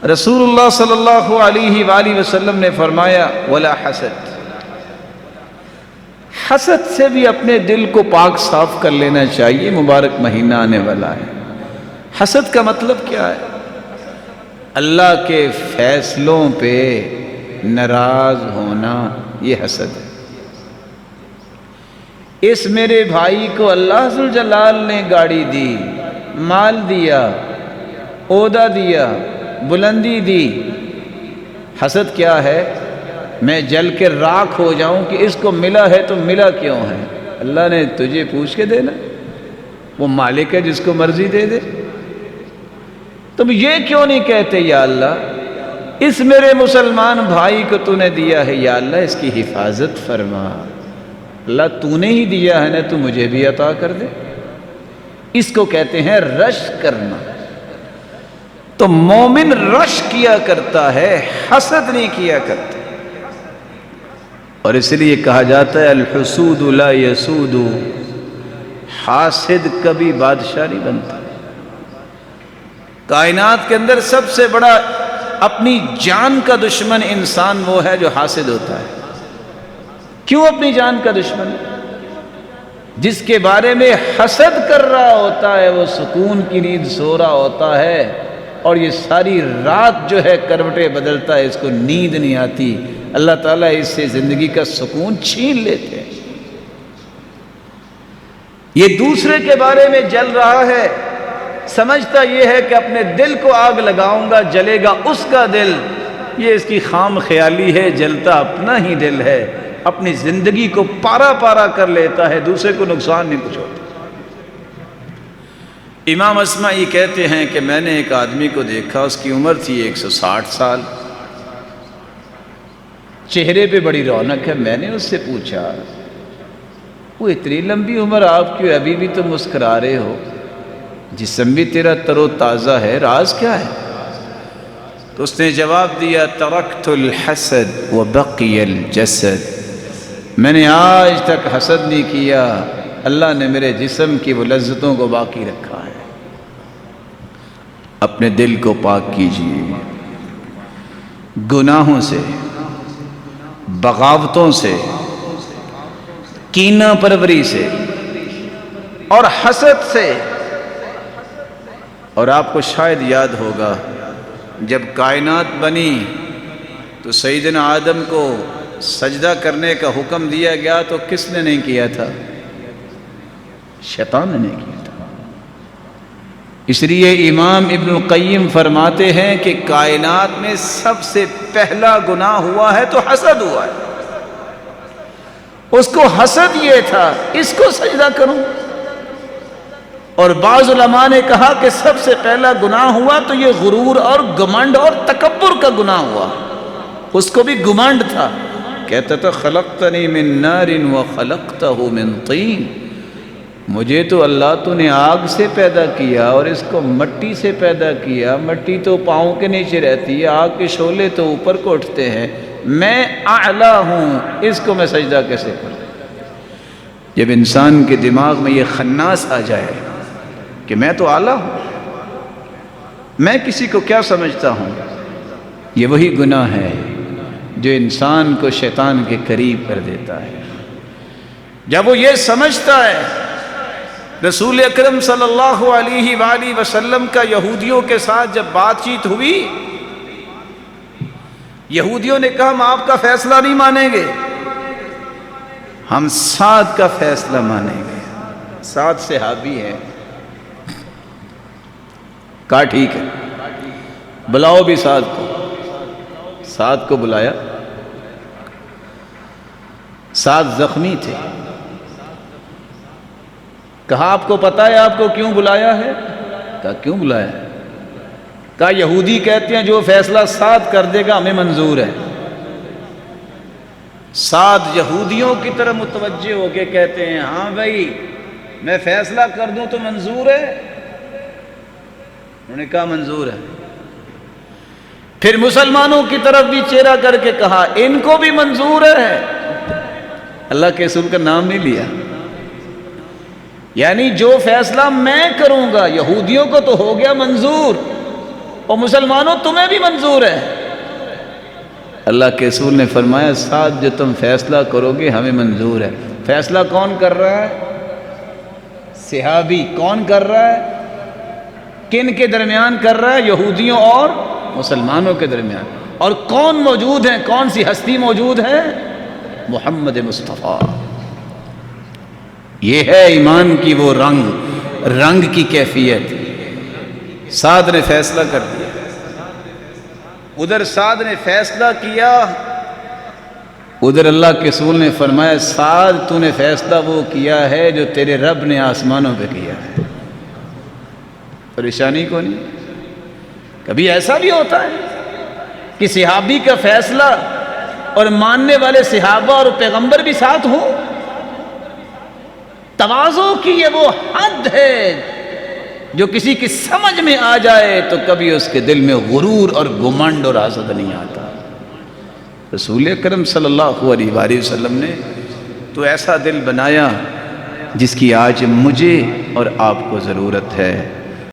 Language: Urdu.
رسول اللہ صلی اللہ علیہ وآلہ وسلم نے فرمایا ولا حسد، حسد سے بھی اپنے دل کو پاک صاف کر لینا چاہیے، مبارک مہینہ آنے والا ہے۔ حسد کا مطلب کیا ہے؟ اللہ کے فیصلوں پہ ناراض ہونا، یہ حسد ہے۔ اس میرے بھائی کو اللہ ذو الجلال نے گاڑی دی، مال دیا، عہدہ دیا، بلندی دی، حسد کیا ہے؟ میں جل کے راکھ ہو جاؤں کہ اس کو ملا ہے تو ملا کیوں ہے؟ اللہ نے تجھے پوچھ کے دینا، وہ مالک ہے جس کو مرضی دے دے۔ تم یہ کیوں نہیں کہتے یا اللہ اس میرے مسلمان بھائی کو تو نے دیا ہے، یا اللہ اس کی حفاظت فرما، اللہ تو نے ہی دیا ہے نا، تو مجھے بھی عطا کر دے۔ اس کو کہتے ہیں رش کرنا۔ تو مومن رش کیا کرتا ہے، حسد نہیں کیا کرتا۔ اور اس لیے کہا جاتا ہے الحسود لا یسود، حاسد کبھی بادشاہ نہیں بنتا۔ کائنات کے اندر سب سے بڑا اپنی جان کا دشمن انسان وہ ہے جو حاسد ہوتا ہے۔ کیوں اپنی جان کا دشمن؟ جس کے بارے میں حسد کر رہا ہوتا ہے وہ سکون کی نیند سو رہا ہوتا ہے، اور یہ ساری رات جو ہے کروٹیں بدلتا ہے، اس کو نیند نہیں آتی، اللہ تعالیٰ اس سے زندگی کا سکون چھین لیتے ہیں۔ یہ دوسرے کے بارے میں جل رہا ہے، سمجھتا یہ ہے کہ اپنے دل کو آگ لگاؤں گا جلے گا اس کا دل، یہ اس کی خام خیالی ہے، جلتا اپنا ہی دل ہے، اپنی زندگی کو پارا پارا کر لیتا ہے، دوسرے کو نقصان نہیں پہنچاتا۔ امام اسمعی کہتے ہیں کہ میں نے ایک آدمی کو دیکھا، اس کی عمر تھی 160 سال، چہرے پہ بڑی رونق ہے۔ میں نے اس سے پوچھا وہ اتنی لمبی عمر آپ کی، ابھی بھی تو مسکرا رہے ہو، جسم بھی تیرا تر و تازہ ہے، راز کیا ہے؟ تو اس نے جواب دیا ترکت الحسد وبقی الجسد، میں نے آج تک حسد نہیں کیا، اللہ نے میرے جسم کی وہ لذتوں کو باقی رکھا ہے۔ اپنے دل کو پاک کیجیے گناہوں سے، بغاوتوں سے، کینہ پروری سے اور حسد سے۔ اور آپ کو شاید یاد ہوگا جب کائنات بنی تو سیدنا آدم کو سجدہ کرنے کا حکم دیا گیا تو کس نے نہیں کیا تھا؟ شیطان نے نہیں کیا تھا۔ اس لیے امام ابن القیم فرماتے ہیں کہ کائنات میں سب سے پہلا گناہ ہوا ہے تو حسد ہوا ہے۔ اس کو حسد یہ تھا اس کو سجدہ کروں، اور بعض علماء نے کہا کہ سب سے پہلا گناہ ہوا تو یہ غرور اور گمنڈ اور تکبر کا گناہ ہوا۔ اس کو بھی گمنڈ تھا، کہتا تھا خلقتنی من نار وخلقتہ من طین، مجھے تو اللہ تو نے آگ سے پیدا کیا اور اس کو مٹی سے پیدا کیا، مٹی تو پاؤں کے نیچے رہتی ہے، آگ کے شعلے تو اوپر کو اٹھتے ہیں، میں اعلیٰ ہوں، اس کو میں سجدہ کیسے کروں؟ جب انسان کے دماغ میں یہ خناس آ جائے کہ میں تو اعلیٰ ہوں، میں کسی کو کیا سمجھتا ہوں، یہ وہی گناہ ہے جو انسان کو شیطان کے قریب کر دیتا ہے۔ جب وہ یہ سمجھتا ہے، رسول اکرم صلی اللہ علیہ وآلہ وسلم کا یہودیوں کے ساتھ جب بات چیت ہوئی، یہودیوں نے کہا ہم آپ کا فیصلہ نہیں مانیں گے، ہم سعد کا فیصلہ مانیں گے۔ سعد صحابی ہے، کہا ٹھیک ہے بلاؤ بھی سعد کو۔ سعد کو بلایا، سعد زخمی تھے، کہا آپ کو پتہ ہے آپ کو کیوں بلایا ہے؟ کہا کیوں بلایا ہے؟ کہا یہودی کہتے ہیں جو فیصلہ سعد کر دے گا ہمیں منظور ہے۔ سعد یہودیوں کی طرف متوجہ ہو کے کہتے ہیں ہاں بھائی میں فیصلہ کر دوں تو منظور ہے؟ انہوں نے کہا منظور ہے۔ پھر مسلمانوں کی طرف بھی چہرہ کر کے کہا ان کو بھی منظور ہے۔ اللہ کے رسول کا نام نہیں لیا، یعنی جو فیصلہ میں کروں گا، یہودیوں کو تو ہو گیا منظور، اور مسلمانوں تمہیں بھی منظور ہے۔ اللہ کے رسول نے فرمایا سعد جو تم فیصلہ کرو گے ہمیں منظور ہے۔ فیصلہ کون کر رہا ہے؟ صحابی۔ کون کر رہا ہے؟ کن کے درمیان کر رہا ہے؟ یہودیوں اور مسلمانوں کے درمیان۔ اور کون موجود ہیں؟ کون سی ہستی موجود ہے؟ محمد مصطفیٰ۔ یہ ہے ایمان کی وہ رنگ کی کیفیت۔ سعد نے فیصلہ کر دیا، ادھر سعد نے فیصلہ کیا، ادھر اللہ کے رسول نے فرمایا سعد تو نے فیصلہ وہ کیا ہے جو تیرے رب نے آسمانوں پہ کیا ہے۔ پریشانی کو نہیں۔ کبھی ایسا بھی ہوتا ہے کہ صحابی کا فیصلہ اور ماننے والے صحابہ اور پیغمبر بھی ساتھ ہوں۔ تواضع کی یہ وہ حد ہے جو کسی کی سمجھ میں آ جائے تو کبھی اس کے دل میں غرور اور گمنڈ اور حسد نہیں آتا۔ رسول اکرم صلی اللہ علیہ وآلہ وسلم نے تو ایسا دل بنایا جس کی آج مجھے اور آپ کو ضرورت ہے۔